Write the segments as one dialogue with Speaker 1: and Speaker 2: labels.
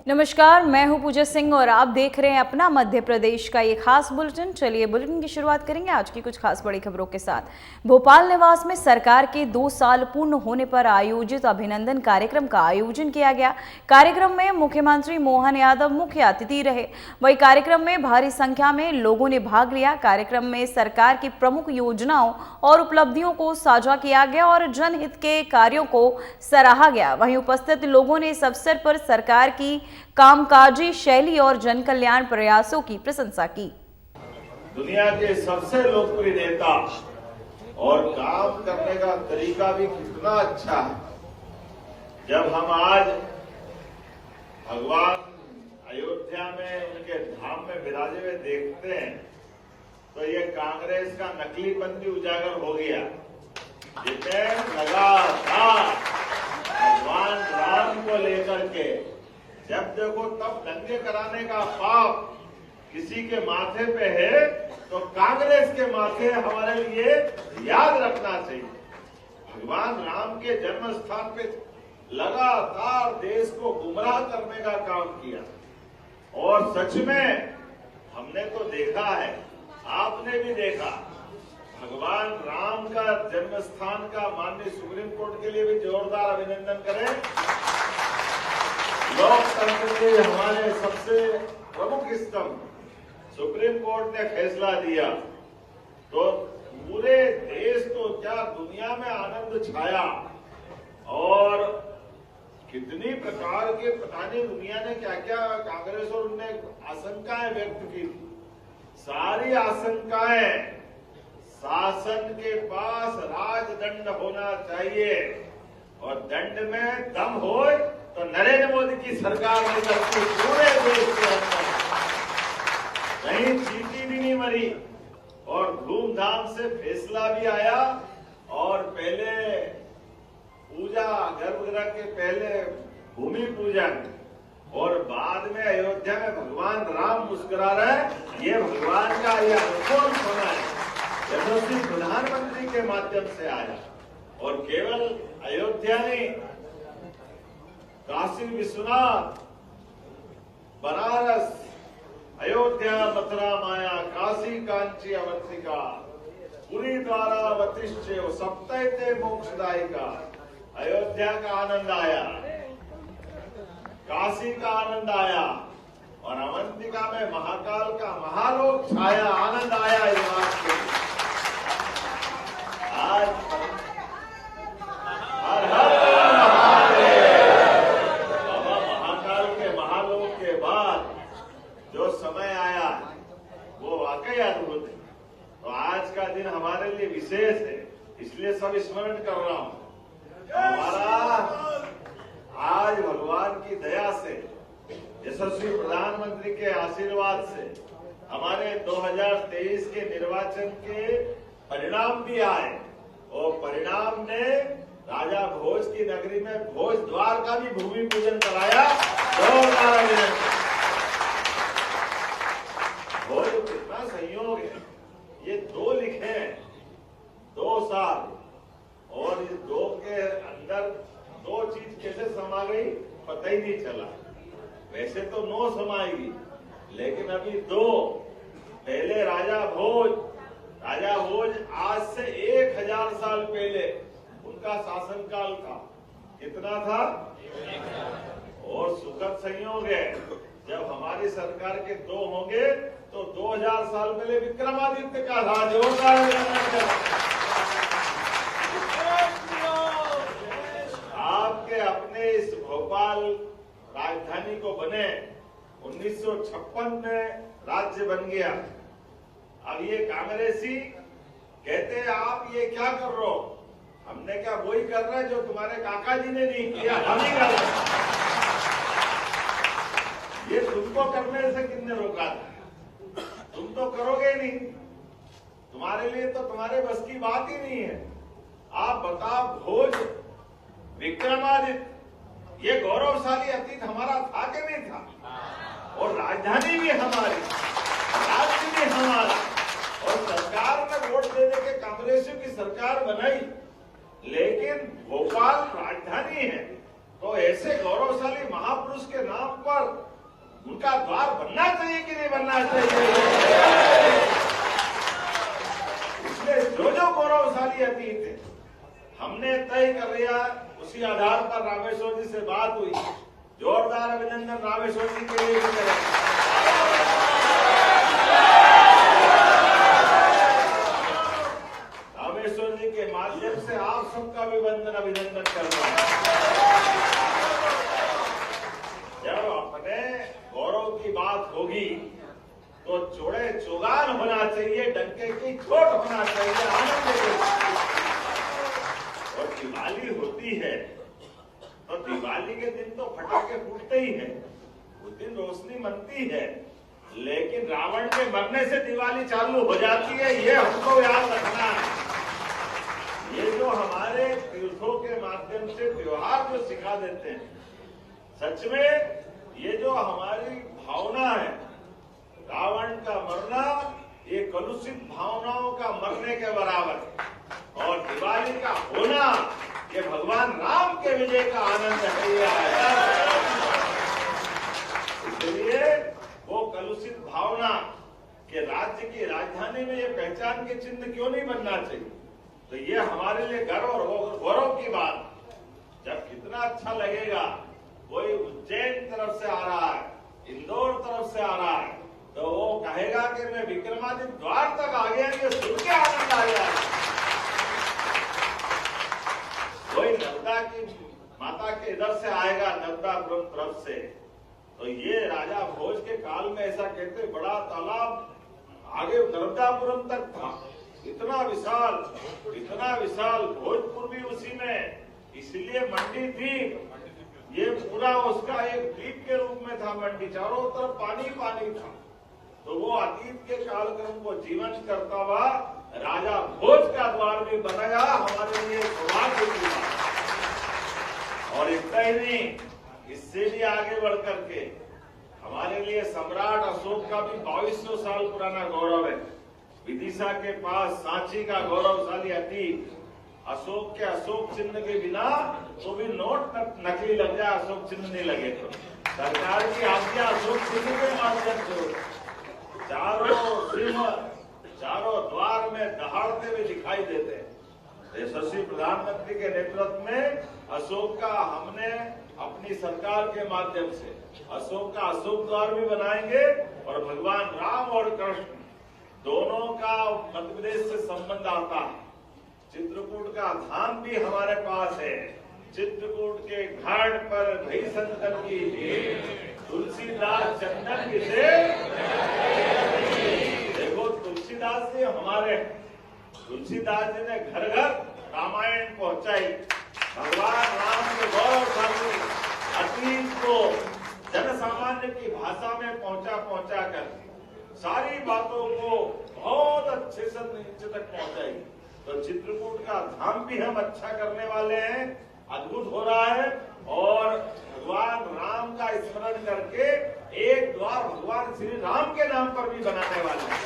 Speaker 1: नमस्कार, मैं हूं पूजा सिंह और आप देख रहे हैं अपना मध्य प्रदेश का ये खास बुलेटिन। चलिए बुलेटिन की शुरुआत करेंगे आज की कुछ खास बड़ी खबरों के साथ। भोपाल निवास में सरकार के 2 साल पूर्ण होने पर आयोजित अभिनंदन कार्यक्रम का आयोजन किया गया। कार्यक्रम में मुख्यमंत्री मोहन यादव मुख्य अतिथि रहे। वहीं कार्यक्रम में भारी संख्या में लोगों ने भाग लिया। कार्यक्रम में सरकार की प्रमुख योजनाओं और उपलब्धियों को साझा किया गया और जनहित के कार्यों को सराहा गया। वहीं उपस्थित लोगों ने इस अवसर पर सरकार की कामकाजी शैली और जन कल्याण प्रयासों की प्रशंसा की।
Speaker 2: दुनिया के सबसे लोकप्रिय नेता और काम करने का तरीका भी कितना अच्छा है। जब हम आज भगवान अयोध्या में उनके धाम में विराजे हुए देखते हैं तो ये कांग्रेस का नकलीपन भी उजागर हो गया, जिसमें लगातार भगवान राम को लेकर के जब देखो तब दंगे कराने का पाप किसी के माथे पे है तो कांग्रेस के माथे हमारे लिए याद रखना चाहिए। भगवान राम के जन्म स्थान पे लगातार देश को गुमराह करने का काम किया और सच में हमने तो देखा है, आपने भी देखा, भगवान राम का जन्म स्थान का माननीय सुप्रीम कोर्ट के लिए भी जोरदार अभिनंदन करें। लोकतंत्र के हमारे सबसे प्रमुख स्तंभ सुप्रीम कोर्ट ने फैसला दिया तो पूरे देश तो क्या दुनिया में आनंद छाया और कितनी प्रकार के पता नहीं दुनिया ने क्या क्या कांग्रेस और उनने आशंकाएं व्यक्त की थी। सारी आशंकाएं शासन के पास राजदंड होना चाहिए और दंड में दम हो तो नरेंद्र मोदी की सरकार ने करती पूरे देश के अंदर कहीं चींटी भी नहीं मरी और धूमधाम से फैसला भी आया। और पहले पूजा गर्भगृह के पहले भूमि पूजन और बाद में अयोध्या में भगवान राम मुस्कुरा रहे, ये भगवान का ये अनुभव होना है यशस्वी प्रधानमंत्री के माध्यम से आया। और केवल अयोध्या नहीं, काशी विश्वनाथ, बनारस, अयोध्या, मथुरा, माया, काशी, कांची, अवंतिका, पुरी, द्वारा, वतिष्ठ, सप्तैते मोक्षदायिका। अयोध्या का आनंद आया, काशी का आनंद आया और अवंतिका में महाकाल का महालोक छाया, आनंद आया इस बात के। आज हर हर समय आया वो वाकई अद्भुत है। तो आज का दिन हमारे लिए विशेष है, इसलिए सब स्मरण कर रहा हूं। हमारा आज भगवान की दया से, यशस्वी प्रधानमंत्री के आशीर्वाद से हमारे 2023 के निर्वाचन के परिणाम भी आए और परिणाम ने राजा भोज की नगरी में भोज द्वार का भी भूमि पूजन कराया। भोज कितना संयोग है, ये 2 लिखे हैं, 2 साल और इस 2 के अंदर 2 चीज कैसे समा गई पता ही नहीं चला। वैसे तो 9 समाएगी लेकिन अभी 2। पहले राजा भोज आज से 1000 साल पहले उनका शासनकाल था। कितना था? और सुखद संयोग है जब हमारी सरकार के 2 होंगे तो 2000 साल पहले विक्रमादित्य का था। आपके अपने इस भोपाल राजधानी को बने 1956 में राज्य बन गया। अब ये कांग्रेसी कहते हैं आप ये क्या कर रहे हो? हमने क्या वही कर रहे हैं जो तुम्हारे काका जी ने नहीं किया, हम ही कर रहे हैं। ये तुमको करने से किसने रोका था? तुम तो करोगे ही नहीं, तुम्हारे लिए तो तुम्हारे बस की बात ही नहीं है। आप बताओ, भोज, विक्रमादित्य, ये गौरवशाली अतीत हमारा था कि नहीं था? और राजधानी भी हमारी, राज्य भी हमारा और सरकार ने वोट देने के कांग्रेसियों की सरकार बनाई, लेकिन भोपाल राजधानी है तो ऐसे गौरवशाली महापुरुष के नाम पर उनका द्वार बनना चाहिए कि नहीं बनना चाहिए? इसलिए जो गौरवशाली अतीत है हमने तय कर लिया, उसी आधार पर रामेश्वर जी से बात हुई। जोरदार अभिनंदन रामेश्वर जी के लिए भी करें। रामेश्वर जी के माध्यम से आप सबका भी वंदन अभिनंदन कर रहा हूं। जब अपने गौरव की बात होगी तो चौड़े चौगान होना चाहिए, डंके की चोट होना चाहिए, आनंद के। और दिवाली होती है तो दिवाली के दिन तो फटाके फूटते ही हैं, उस दिन रोशनी मनती है, लेकिन रावण के मरने से दिवाली चालू हो जाती है, ये हमको याद रखना है। ये जो हमारे तीर्थों के माध्यम से त्योहार जो सिखा देते हैं, सच में ये जो हमारी भावना है, रावण का मरना ये कलुषित भावनाओं का मरने के बराबर है, और दिवाली का होना ये भगवान राम के विजय का आनंद है। इसलिए वो कलुषित भावना के राज्य की राजधानी में ये पहचान के चिन्ह क्यों नहीं बनना चाहिए? तो ये हमारे लिए गर्व और गौरव की बात। जब कितना अच्छा लगेगा, कोई उज्जैन तरफ से आ रहा है, इंदौर तरफ से आ रहा है, तो वो कहेगा कि मैं विक्रमादित्य द्वार तक आ गया, ये सुन के आनंद आ गया। कोई नर्मदा की माता के इधर से आएगा, नर्मदापुरम तरफ से, तो ये राजा भोज के काल में ऐसा कहते बड़ा तालाब आगे नर्मदापुरम तक था, इतना विशाल भोजपुर भी उसी में, इसलिए मंडी द्वीप ये पूरा उसका एक द्वीप के रूप में था। मंडी चारों तरफ पानी पानी था। तो वो अतीत के कालक्रम को जीवन करता हुआ राजा भोज का द्वार भी बनाया, हमारे लिए सौभाग्य की बात। और इतना ही नहीं, इससे भी आगे बढ़ करके हमारे लिए सम्राट अशोक का भी 2200 साल पुराना गौरव है। विदिशा के पास सांची का गौरवशाली अतीत, अशोक के अशोक चिन्ह के बिना तो भी नोट नकली लग जाए, अशोक चिन्ह नहीं लगे तो सरकार की आज्ञा अशोक चिन्ह के माध्यम से चारों द्वार में दहाड़ते हुए दिखाई देते हैं। यशस्वी प्रधानमंत्री के नेतृत्व में अशोक का हमने अपनी सरकार के माध्यम से अशोक का अशोक द्वार भी बनाएंगे, और भगवान राम और कृष्ण दोनों का मध्य प्रदेश से संबंध आता है। चित्रकूट का धाम भी हमारे पास है। चित्रकूट के घाट पर भई संतन की तुलसीदास चंदन किसे, देखो तुलसीदास जी हमारे, तुलसीदास जी ने घर घर रामायण पहुंचाई। भगवान राम के गौरवशाली अतीत को जन सामान्य की भाषा में पहुंचा कर सारी बातों को बहुत अच्छे से नीचे तक पहुंचाई। तो चित्रकूट का धाम भी हम अच्छा करने वाले हैं, अद्भुत हो रहा है। और भगवान राम का स्मरण करके एक द्वार भगवान श्री राम के नाम पर भी बनाने वाले हैं,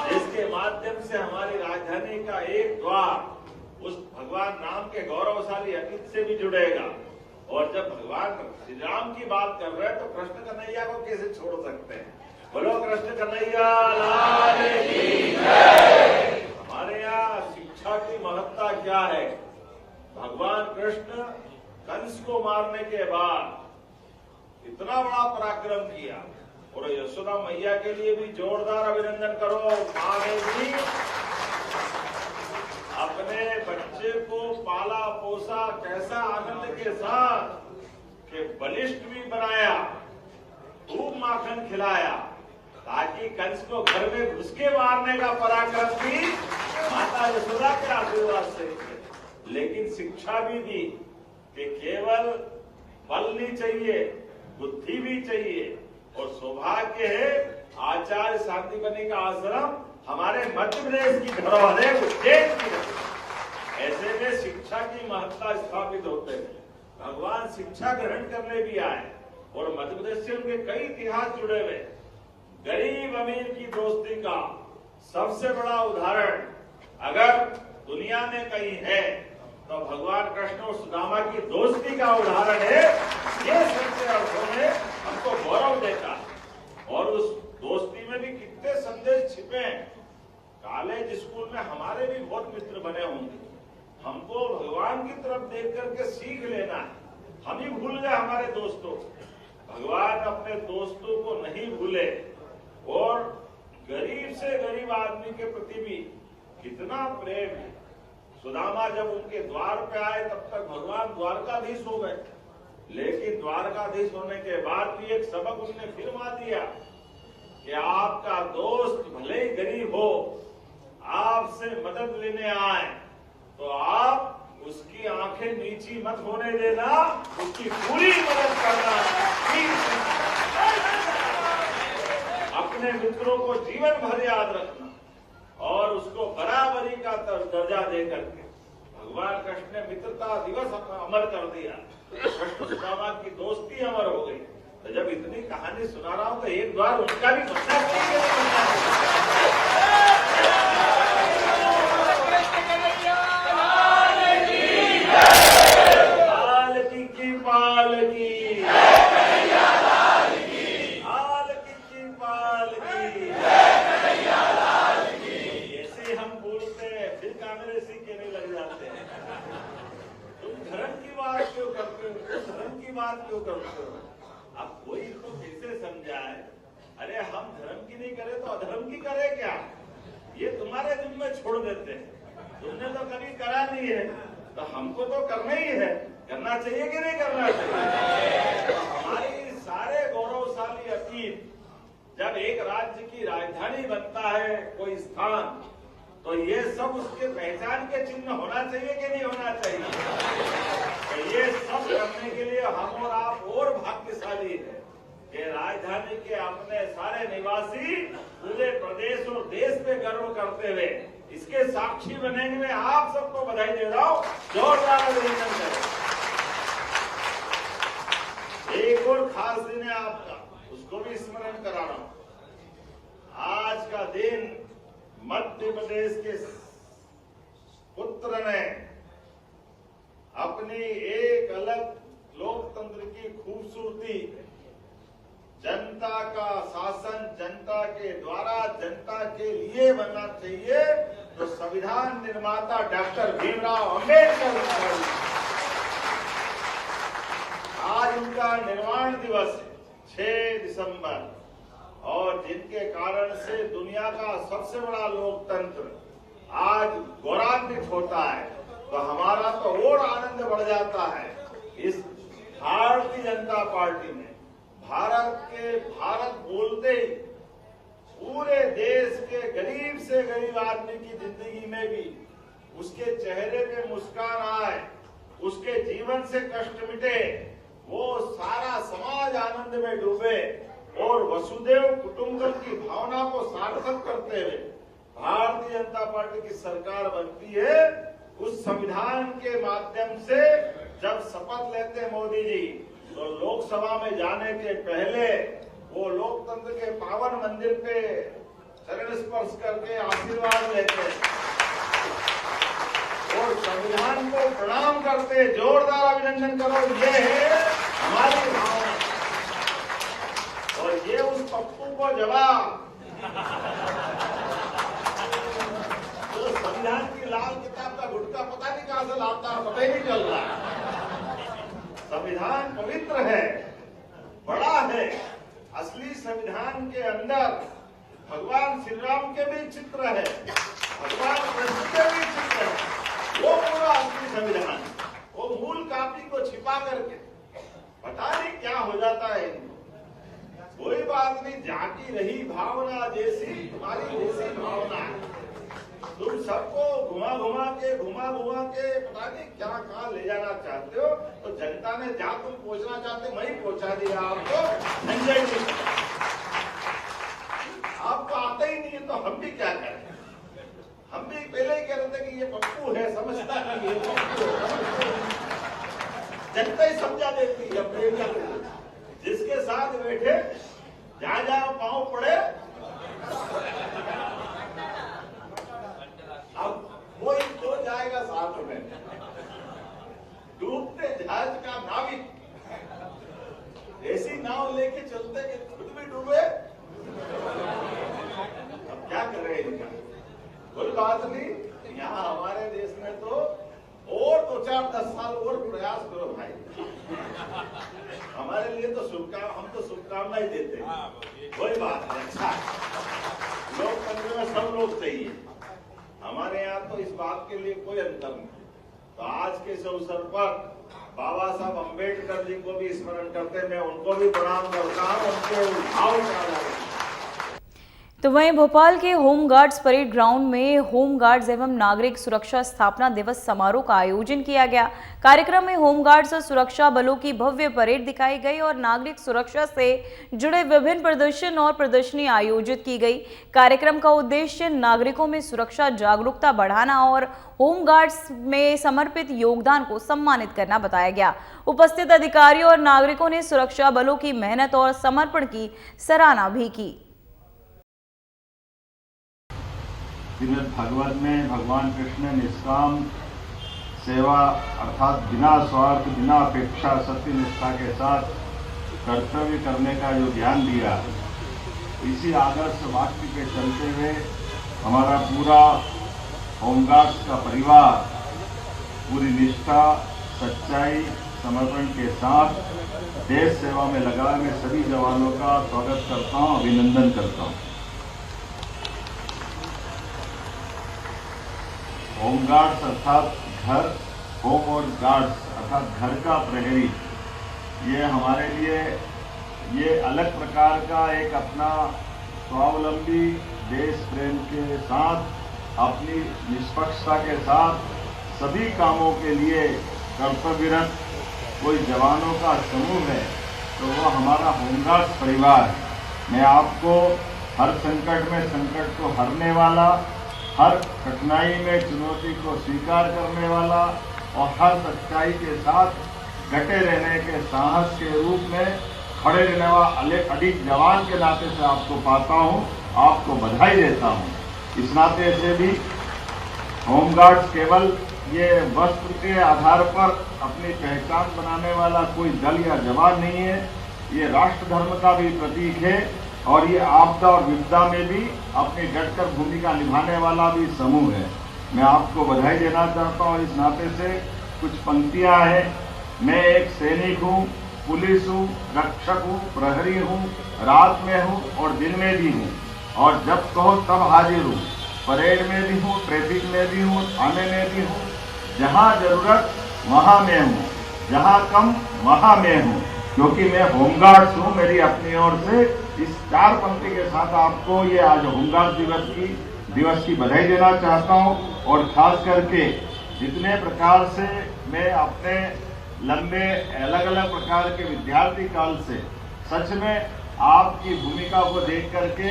Speaker 2: जिसके माध्यम से हमारी राजधानी का एक द्वार उस भगवान राम के गौरवशाली अतीत से भी जुड़ेगा। और जब भगवान श्री राम की बात कर रहे हैं तो कृष्ण कन्हैया को कैसे छोड़ सकते हैं? बोलो कृष्ण कन्हैया लाल की जय। हमारे यहाँ शिक्षा की महत्ता क्या है? भगवान कृष्ण कंस को मारने के बाद इतना बड़ा पराक्रम किया, और यशोदा मैया के लिए भी जोरदार अभिनंदन करो। माँ ने भी अपने बच्चे को पाला पोसा, कैसा आनंद के साथ कि बलिष्ठ भी बनाया, खूब माखन खिलाया, ताकि कंस को घर में घुस के मारने का पराक्रम भी माता यशोदा के आशीर्वाद से। लेकिन शिक्षा भी दी कि केवल बल नहीं चाहिए, बुद्धि भी चाहिए। और सौभाग्य है आचार्य शांतिबनी का आश्रम हमारे मध्य प्रदेश की धरोहर है, उज्जैन की। ऐसे में शिक्षा की महत्ता स्थापित होते हैं। भगवान शिक्षा ग्रहण करने भी आए, और मध्य प्रदेश से उनके कई इतिहास जुड़े हुए। गरीब अमीर की दोस्ती का सबसे बड़ा उदाहरण अगर दुनिया में कहीं है तो भगवान कृष्ण और सुदामा की दोस्ती का उदाहरण है। ये सच्चे अर्थों में हमको गौरव देता है। और उस दोस्ती में भी कितने संदेश छिपे हैं। कॉलेज स्कूल में हमारे भी बहुत मित्र बने होंगे। हमको भगवान की तरफ देख करके सीख लेना है। हम ही भूल गए हमारे दोस्तों। भगवान अपने दोस्तों को नहीं भूले। और गरीब से गरीब आदमी के प्रति भी कितना प्रेम है। सुदामा जब उनके द्वार पे आए तब तक भगवान द्वारकाधीश हो गए, लेकिन द्वारकाधीश होने के बाद भी एक सबक उन्होंने फिर मार दिया कि आपका दोस्त भले ही गरीब हो, आपसे मदद लेने आए तो आप उसकी आंखें नीची मत होने देना, उसकी पूरी मदद करना। अपने मित्रों को जीवन भर याद रखना और उसको बराबरी का दर्जा दे करके भगवान कृष्ण ने मित्रता दिवस अमर कर दिया। कृष्ण सुदामा की दोस्ती अमर हो गई। तो जब इतनी कहानी सुना रहा हूं तो एक बार उनका भी बनना क्यों करते हो? अब कोई इसको कैसे समझाए? अरे हम धर्म की नहीं करे तो अधर्म की करे क्या? ये तुम्हारे जिम्मे छोड़ देते हैं। तुमने तो कभी करा नहीं है तो हमको तो करना ही है। करना चाहिए कि नहीं करना चाहिए? तो हमारी सारे गौरवशाली अतीत, जब एक राज्य की राजधानी बनता है कोई स्थान, तो ये सब उसके पहचान के चिन्ह होना चाहिए कि नहीं होना चाहिए? तो ये सब करने के लिए हम और आप और भाग्यशाली हैं कि राजधानी के अपने सारे निवासी पूरे प्रदेश और देश पे गर्व करते हुए इसके साक्षी बनेंगे। मैं आप सबको बधाई दे रहा हूँ। जोरदार अभिनंदन करें। एक और खास दिन है आपका, उसको भी स्मरण करा रहा हूँ। आज का दिन मध्य प्रदेश के पुत्र ने अपनी एक अलग लोकतंत्र की खूबसूरती, जनता का शासन जनता के द्वारा जनता के लिए बनना चाहिए, तो संविधान निर्माता डॉक्टर भीमराव अम्बेडकर, आज उनका निर्माण दिवस है 6 दिसंबर, और जिनके कारण से दुनिया का सबसे बड़ा लोकतंत्र आज गौरवान्वित होता है, तो हमारा तो और आनंद बढ़ जाता है। इस भारतीय जनता पार्टी ने भारत बोलते ही पूरे देश के गरीब से गरीब आदमी की जिंदगी में भी उसके चेहरे पे मुस्कान आए, उसके जीवन से कष्ट मिटे, वो सारा समाज आनंद में डूबे और वसुदेव कुटुंबकम की भावना को सार्थक करते हुए भारतीय जनता पार्टी की सरकार बनती है। उस संविधान के माध्यम से जब शपथ लेते मोदी जी, तो लोकसभा में जाने के पहले वो लोकतंत्र के पावन मंदिर पे चरण स्पर्श करके आशीर्वाद लेते और संविधान को प्रणाम करते। जोरदार अभिनंदन करो। ये है हमारी भावना। और ये उस पप्पू को जवाब तो संविधान की लाल किताब का गुटका पता नहीं कहां से लाता है, पता ही नहीं चल रहा। संविधान पवित्र है, बड़ा है। असली संविधान के अंदर भगवान श्री राम के भी चित्र है, भगवान कृष्ण के भी चित्र है। वो पूरा असली संविधान, वो मूल कापी को छिपा करके पता नहीं क्या हो जाता है। कोई बात नहीं, जाती रही भावना जैसी तुम्हारी जैसी भावना है। तुम सबको घुमा घुमा के पता नहीं क्या कहाँ ले जाना चाहते हो, तो जनता ने जहाँ तुम पहुंचना चाहते वहीं पहुंचा दिया आपको। संजय जी, आपको आता ही नहीं है तो हम भी क्या करें? हम भी पहले ही कह रहे थे कि ये पप्पू है, समझता नहीं है, जनता ही समझा देती है। अपने जिसके साथ बैठे जहाँ जहाँ पांव पड़े, अब वो ही तो जाएगा साथ में। नाव लेके चलते कि खुद भी डूबे। अब क्या कर रहे हैं इनका? कोई बात नहीं, यहाँ हमारे देश में तो और 2-4-10 साल और प्रयास करो भाई। हमारे लिए तो हम तो शुभकामनाएं देते हैं। कोई बात नहीं, अच्छा लोकतंत्र में सब लोग चाहिए। हमारे यहाँ तो इस बात के लिए कोई अंतर नहीं। तो आज के इस अवसर पर बाबा साहब अम्बेडकर जी को भी स्मरण करते, मैं उनको भी प्रणाम करता हूँ, उनके उद्भाव।
Speaker 1: तो वहीं भोपाल के होम गार्ड्स परेड ग्राउंड में होम गार्ड्स एवं नागरिक सुरक्षा स्थापना दिवस समारोह का आयोजन किया गया। कार्यक्रम में होम गार्ड्स और सुरक्षा बलों की भव्य परेड दिखाई गई और नागरिक सुरक्षा से जुड़े विभिन्न प्रदर्शन और प्रदर्शनी आयोजित की गई। कार्यक्रम का उद्देश्य नागरिकों में सुरक्षा जागरूकता बढ़ाना और होम गार्ड्स में समर्पित योगदान को सम्मानित करना बताया गया। उपस्थित अधिकारियों और नागरिकों ने सुरक्षा बलों की मेहनत और समर्पण की सराहना भी की।
Speaker 3: श्रीमद् भागवत में भगवान कृष्ण ने निष्काम सेवा अर्थात बिना स्वार्थ बिना अपेक्षा सत्य निष्ठा के साथ कर्तव्य करने का जो ज्ञान दिया, इसी आदर्श वाक्य के चलते हुए हमारा पूरा होमगार्ड्स का परिवार पूरी निष्ठा सच्चाई समर्पण के साथ देश सेवा में लगा। मैं सभी जवानों का स्वागत करता हूं, अभिनंदन करता हूं। होमगार्ड्स अर्थात घर, होम और गार्ड्स अर्थात घर का प्रहरी, ये हमारे लिए ये अलग प्रकार का एक अपना स्वावलंबी देश प्रेम के साथ अपनी निष्पक्षता के साथ सभी कामों के लिए कर्तव्यरत कोई जवानों का समूह है, तो वो हमारा होमगार्ड्स परिवार है। मैं आपको हर संकट में संकट को हरने वाला, हर कठिनाई में चुनौती को स्वीकार करने वाला और हर सच्चाई के साथ डटे रहने के साहस के रूप में खड़े रहने वाला अडिग जवान के नाते से आपको पाता हूं, आपको बधाई देता हूं। इस नाते से भी होमगार्ड्स केवल ये वस्त्र के आधार पर अपनी पहचान बनाने वाला कोई दल या जवान नहीं है, ये राष्ट्र धर्म का भी प्रतीक है और ये आपदा और विपदा में भी अपनी डटकर भूमिका निभाने वाला भी समूह है। मैं आपको बधाई देना चाहता हूँ। इस नाते से कुछ पंक्तियां हैं। मैं एक सैनिक हूँ, पुलिस हूँ, रक्षक हूँ, प्रहरी हूँ, रात में हूँ और दिन में भी हूँ और जब कहो तब हाजिर हूँ। परेड में भी हूँ, ट्रैफिक में भी हूँ, थाने में भी हूँ। जहाँ जरूरत वहाँ मैं हूँ, जहाँ कम वहाँ मैं हूँ, क्योंकि मैं होमगार्ड्स हूँ। मेरी अपनी ओर से इस 4 पंक्ति के साथ आपको ये आज होमगार्ड दिवस की बधाई देना चाहता हूँ। और खास करके जितने प्रकार से मैं अपने लंबे अलग अलग प्रकार के विद्यार्थी काल से सच में आपकी भूमिका को देख करके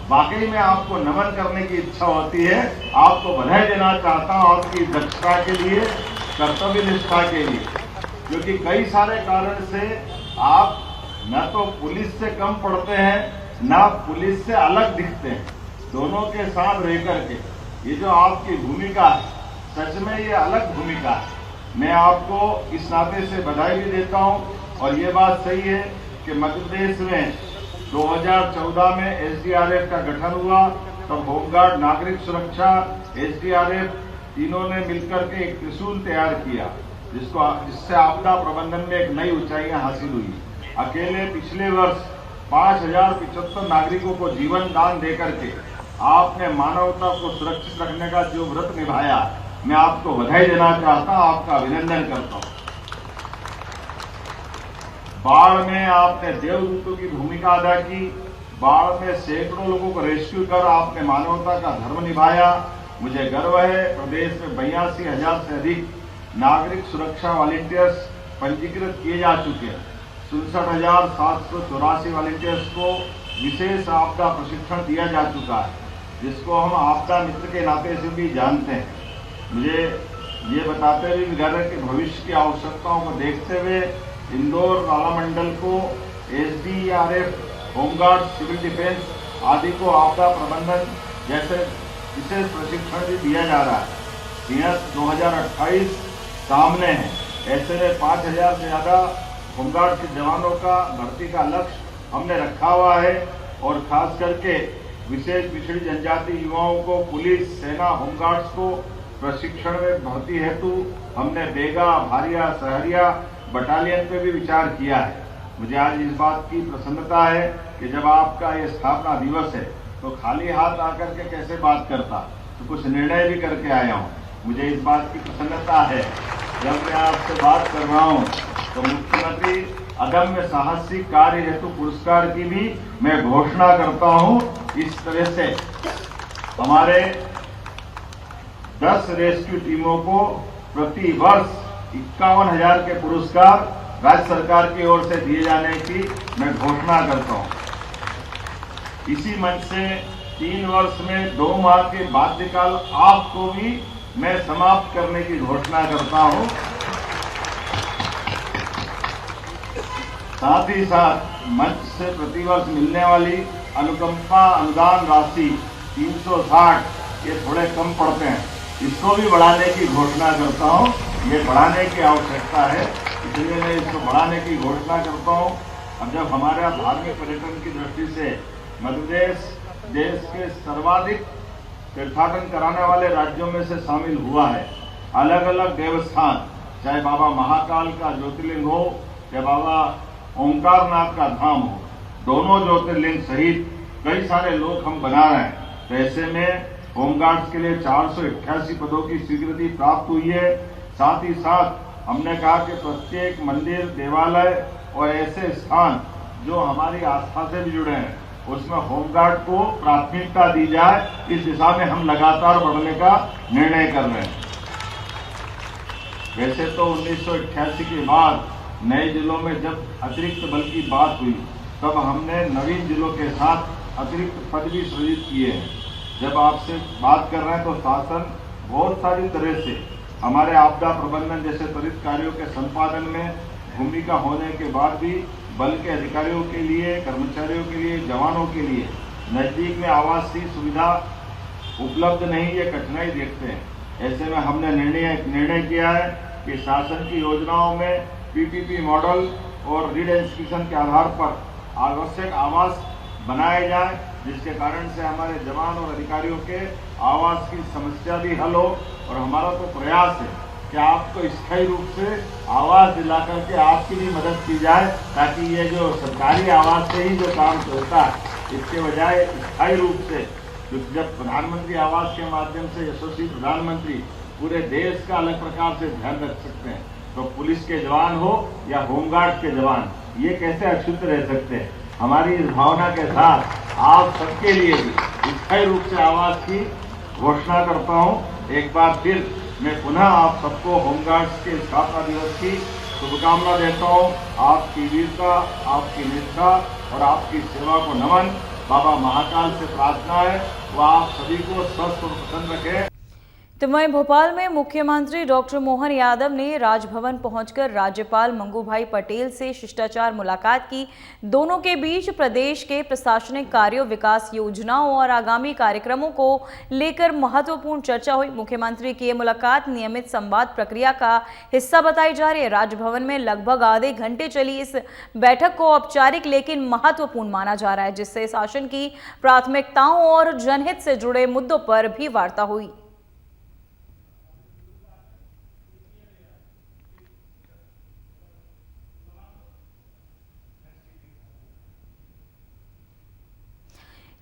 Speaker 3: वाकई में आपको नमन करने की इच्छा होती है। आपको बधाई देना चाहता हूँ आपकी दक्षता के लिए, कर्तव्य निष्ठा के लिए, क्योंकि कई सारे कारण से आप न तो पुलिस से कम पढ़ते हैं, ना पुलिस से अलग दिखते हैं। दोनों के साथ रह करके ये जो आपकी भूमिका है, सच में ये अलग भूमिका है। मैं आपको इस नाते से बधाई भी देता हूं। और ये बात सही है कि मध्य प्रदेश में 2014 में एसडीआरएफ का गठन हुआ, तब होमगार्ड, नागरिक सुरक्षा, एसडीआरएफ तीनों ने मिलकर के एक त्रिशूल तैयार किया, जिससे आपदा प्रबंधन में एक नई ऊंचाइयां हासिल हुई। अकेले पिछले वर्ष 5075 नागरिकों को जीवन दान देकर के आपने मानवता को सुरक्षित रखने का जो व्रत निभाया, मैं आपको बधाई देना चाहता हूं, आपका अभिनंदन करता हूं। बाढ़ में आपने देवदूतों की भूमिका अदा की। बाढ़ में सैकड़ों लोगों को रेस्क्यू कर आपने मानवता का धर्म निभाया। मुझे गर्व है, प्रदेश में 82,000 से अधिक नागरिक सुरक्षा वॉलंटियर्स पंजीकृत किए जा चुके हैं। 67,784 वॉलंटियर्स को विशेष आपदा प्रशिक्षण दिया जा चुका है, जिसको हम आपदा मित्र के नाते से भी जानते हैं। मुझे ये बताते हुए भी गर्व है कि भविष्य की आवश्यकताओं को देखते हुए इंदौर नाला मंडल को एसडीआरएफ, होमगार्ड, सिविल डिफेंस आदि को आपदा प्रबंधन जैसे विशेष प्रशिक्षण भी दिया जा रहा है। CS 2028 सामने है। ऐसे में 5,000 से ज्यादा होमगार्ड के जवानों का भर्ती का लक्ष्य हमने रखा हुआ है और खास करके विशेष पिछड़ी जनजाति युवाओं को पुलिस, सेना, होमगार्ड्स को प्रशिक्षण में भर्ती हेतु हमने बेगा, भारिया, सहरिया बटालियन पे भी विचार किया है। मुझे आज इस बात की प्रसन्नता है कि जब आपका ये स्थापना दिवस है तो खाली हाथ आकर के कैसे बात करता, तो कुछ निर्णय भी करके आया हूँ। मुझे इस बात की प्रसन्नता है जब मैं आपसे बात कर रहा हूँ तो मुख्यमंत्री अदम्य साहसिक कार्य हेतु पुरस्कार की भी मैं घोषणा करता हूँ। इस तरह से हमारे 10 रेस्क्यू टीमों को प्रति वर्ष 51,000 के पुरस्कार राज्य सरकार की ओर से दिए जाने की मैं घोषणा करता हूं। इसी मंच से 3 वर्ष में 2 माह के बाध्यकाल आपको भी मैं समाप्त करने की घोषणा करता हूं। साथ ही साथ मंच से प्रतिवर्ष मिलने वाली अनुकंपा अनुदान राशि 360 ये थोड़े कम पड़ते हैं, इसको भी बढ़ाने की घोषणा करता हूं। ये बढ़ाने की आवश्यकता है, इसलिए मैं इसको बढ़ाने की घोषणा करता हूं। अब जब हमारा धार्मिक पर्यटन की दृष्टि से मध्य प्रदेश देश के सर्वाधिक तीर्थाटन कराने वाले राज्यों में से शामिल हुआ है। अलग अलग देवस्थान, चाहे बाबा महाकाल का ज्योतिर्लिंग हो या बाबा ओंकारनाथ का धाम हो, दोनों ज्योतिर्लिंग सहित कई सारे लोग हम बना रहे हैं। तो ऐसे में होमगार्ड्स के लिए 488 पदों की स्वीकृति प्राप्त हुई है। साथ ही साथ हमने कहा कि प्रत्येक मंदिर, देवालय और ऐसे स्थान जो हमारी आस्था से भी जुड़े हैं उसमें होमगार्ड को प्राथमिकता दी जाए। इस दिशा में हम लगातार बढ़ने का निर्णय कर रहे हैं। वैसे तो 1988 के बाद नए जिलों में जब अतिरिक्त बल की बात हुई तब हमने नवीन जिलों के साथ अतिरिक्त पद भी सृजित किए हैं। जब आपसे बात कर रहे हैं तो शासन बहुत सारी तरह से हमारे आपदा प्रबंधन जैसे त्वरित कार्यों के संपादन में भूमिका होने के बाद भी बल के अधिकारियों के लिए, कर्मचारियों के लिए, जवानों के लिए नजदीक में आवास की सुविधा उपलब्ध नहीं, ये कठिनाई देखते हैं। ऐसे में हमने निर्णय किया है कि शासन की योजनाओं में पीपीपी मॉडल और रीडेंसिफिकेशन के आधार पर आवश्यक आवास बनाए जाए, जिसके कारण से हमारे जवान और अधिकारियों के आवास की समस्या भी हल हो। और हमारा तो प्रयास है कि आपको स्थायी रूप से आवास दिला करके आपकी भी मदद की जाए, ताकि ये जो सरकारी आवास से ही जो काम चलता है इसके बजाय स्थायी रूप से, क्योंकि जब प्रधानमंत्री आवास के माध्यम से यशस्वी प्रधानमंत्री पूरे देश का अलग प्रकार से ध्यान रख सकते हैं, तो पुलिस के जवान हो या होमगार्ड के जवान ये कैसे अछूत रह सकते हैं। हमारी इस भावना के साथ आप सबके लिए भी स्थायी रूप से आवास की घोषणा करता हूं। एक बार फिर मैं पुनः आप सबको होमगार्ड्स के स्थापना दिवस की शुभकामना देता हूं। आपकी वीरता, आपकी निष्ठा और आपकी सेवा को नमन। बाबा महाकाल से प्रार्थना है वह आप सभी को स्वस्थ और प्रसन्न रखे।
Speaker 1: तो वहीं भोपाल में मुख्यमंत्री डॉक्टर मोहन यादव ने राजभवन पहुंचकर राज्यपाल मंगूभाई पटेल से शिष्टाचार मुलाकात की। दोनों के बीच प्रदेश के प्रशासनिक कार्यों, विकास योजनाओं और आगामी कार्यक्रमों को लेकर महत्वपूर्ण चर्चा हुई। मुख्यमंत्री की ये मुलाकात नियमित संवाद प्रक्रिया का हिस्सा बताई जा रही है। राजभवन में लगभग आधे घंटे चली इस बैठक को औपचारिक लेकिन महत्वपूर्ण माना जा रहा है, जिससे शासन की प्राथमिकताओं और जनहित से जुड़े मुद्दों पर भी वार्ता हुई।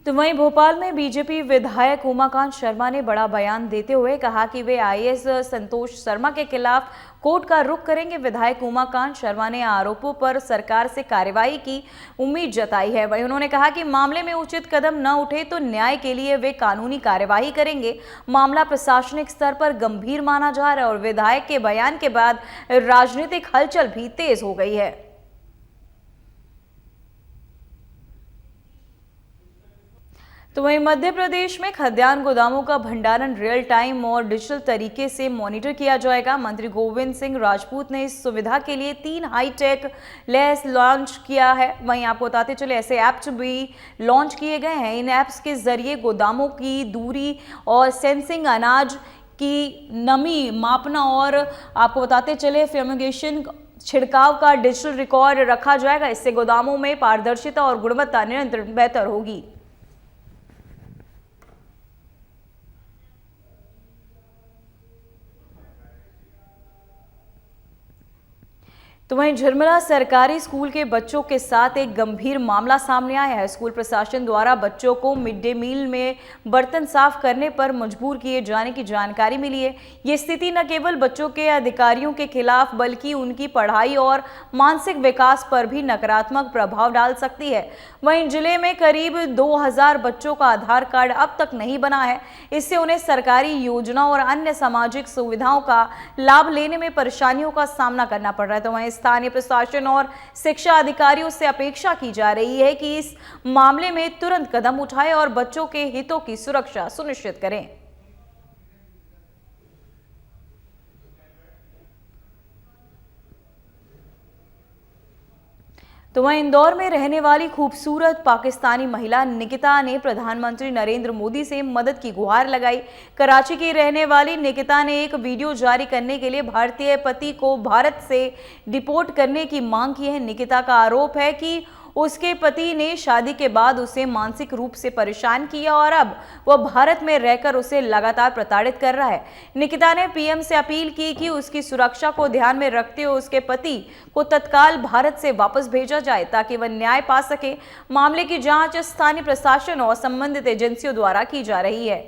Speaker 1: तो वहीं भोपाल में बीजेपी विधायक उमाकांत शर्मा ने बड़ा बयान देते हुए कहा कि वे आईएएस संतोष शर्मा के खिलाफ कोर्ट का रुख करेंगे। विधायक उमाकांत शर्मा ने आरोपों पर सरकार से कार्रवाई की उम्मीद जताई है। वहीं उन्होंने कहा कि मामले में उचित कदम न उठे तो न्याय के लिए वे कानूनी कार्यवाही करेंगे। मामला प्रशासनिक स्तर पर गंभीर माना जा रहा है और विधायक के बयान के बाद राजनीतिक हलचल भी तेज हो गई है। तो वहीं मध्य प्रदेश में खाद्यान्न गोदामों का भंडारण रियल टाइम और डिजिटल तरीके से मॉनिटर किया जाएगा। मंत्री गोविंद सिंह राजपूत ने इस सुविधा के लिए 3 हाईटेक लैस लॉन्च किया है। वहीं आपको बताते चले ऐसे ऐप्स भी लॉन्च किए गए हैं। इन ऐप्स के जरिए गोदामों की दूरी और सेंसिंग, अनाज की नमी मापना और आपको बताते चले फ्यूमिगेशन छिड़काव का डिजिटल रिकॉर्ड रखा जाएगा। इससे गोदामों में पारदर्शिता और गुणवत्ता नियंत्रण बेहतर होगी। तो वहीं झिरमला सरकारी स्कूल के बच्चों के साथ एक गंभीर मामला सामने आया है। स्कूल प्रशासन द्वारा बच्चों को मिड डे मील में बर्तन साफ करने पर मजबूर किए जाने की जानकारी मिली है। ये स्थिति न केवल बच्चों के अधिकारियों के खिलाफ बल्कि उनकी पढ़ाई और मानसिक विकास पर भी नकारात्मक प्रभाव डाल सकती है। वहीं जिले में करीब 2000 बच्चों का आधार कार्ड अब तक नहीं बना है। इससे उन्हें सरकारी योजनाओं और अन्य सामाजिक सुविधाओं का लाभ लेने में परेशानियों का सामना करना पड़ रहा है। तो वहीं स्थानीय प्रशासन और शिक्षा अधिकारियों से अपेक्षा की जा रही है कि इस मामले में तुरंत कदम उठाएं और बच्चों के हितों की सुरक्षा सुनिश्चित करें। तो वहीं इंदौर में रहने वाली खूबसूरत पाकिस्तानी महिला निकिता ने प्रधानमंत्री नरेंद्र मोदी से मदद की गुहार लगाई। कराची की रहने वाली निकिता ने एक वीडियो जारी करने के लिए भारतीय पति को भारत से डिपोर्ट करने की मांग की है। निकिता का आरोप है कि उसके पति ने शादी के बाद उसे मानसिक रूप से परेशान किया और अब वह भारत में रहकर उसे लगातार प्रताड़ित कर रहा है। निकिता ने पीएम से अपील की कि उसकी सुरक्षा को ध्यान में रखते हुए उसके पति को तत्काल भारत से वापस भेजा जाए ताकि वह न्याय पा सके। मामले की जांच स्थानीय प्रशासन और संबंधित एजेंसियों द्वारा की जा रही है।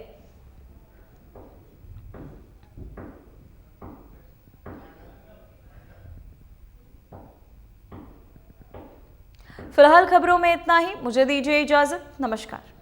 Speaker 1: फिलहाल खबरों में इतना ही। मुझे दीजिए इजाजत। नमस्कार।